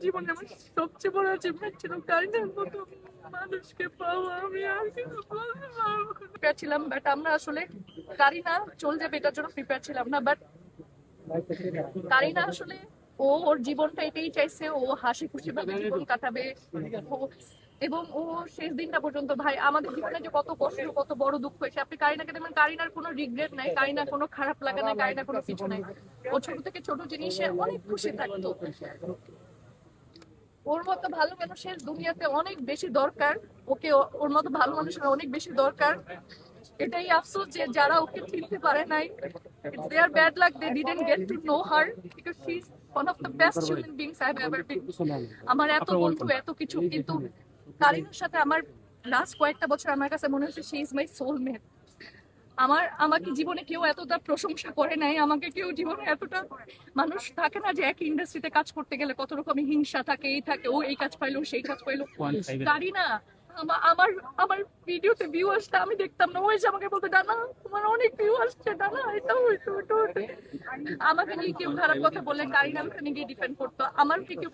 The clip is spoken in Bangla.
জীবনে আমার সবচেয়ে বড় অ্যাচিভমেন্ট ছিল কারিনার মতো মানুষকে পাওয়া। আমি আর কিছু বলতে পারবো না। প্রিপেয়ার ছিলাম, বাট আমরা আসলে কারিনা চলে যাবে এটার জন্য প্রিপেয়ার ছিলাম না। বাট কারিনা আসলে ওর জীবনটা এটাই চাইছে, ও হাসি খুশি ভাবে জীবন কাটাবে। এবং ও শেষ দিনটা পর্যন্ত, ভাই আমাদের জীবনে যে কত কষ্ট কত বড় দুঃখ হয়েছে, আপনি কারিনাকে দেখবেন, কারিনার কোনো রিগ্রেট নাই, কারিনার কোনো খারাপ লাগা নাই, কারিনার কোনো কিছু নাই। ও ছোট থেকে ছোট জিনিসে অনেক খুশি থাকতো। ওর মতো ভালো মানুষের দুনিয়াতে অনেক বেশি দরকার। ওকে ওর মতো ভালো মানুষের অনেক বেশি দরকার। এটাই আফসোস যে যারা ওকে চিনতে পারে নাই, it's their bad luck they didn't get to know her because she's one of the best human beings I've ever been. আমার এত বন্ধু এত কিছু, কিন্তু কারিনার সাথে আমার লাস্ট কয়েকটা বছর আমার কাছে মনে হচ্ছে she is my soulmate. আমাকে জীবনে কেউ এতটা প্রশংসা করে নাই, আমাকে কেউ জীবনে এতটা, মানুষ থাকে না যে একই ইন্ডাস্ট্রিতে কাজ করতে গেলে কত রকমের হিংসা থাকে, এই থাকে, ও এই কাজ পাইলো সেই কাজ পাইলো। কারিনা আমার আমার ভিডিওতে ভিউ আসলে আমি দেখতাম না, ও এসে আমাকে বলতো ডানা তোমার অনেক ভিউ আসছে, ডানা এটা হইতো ওটা হইতো। আমাকে নিয়ে কেউ খারাপ কথা বললে কারিনা ওখানে গিয়ে ডিফেন্ড করতো, আমাকে কেউ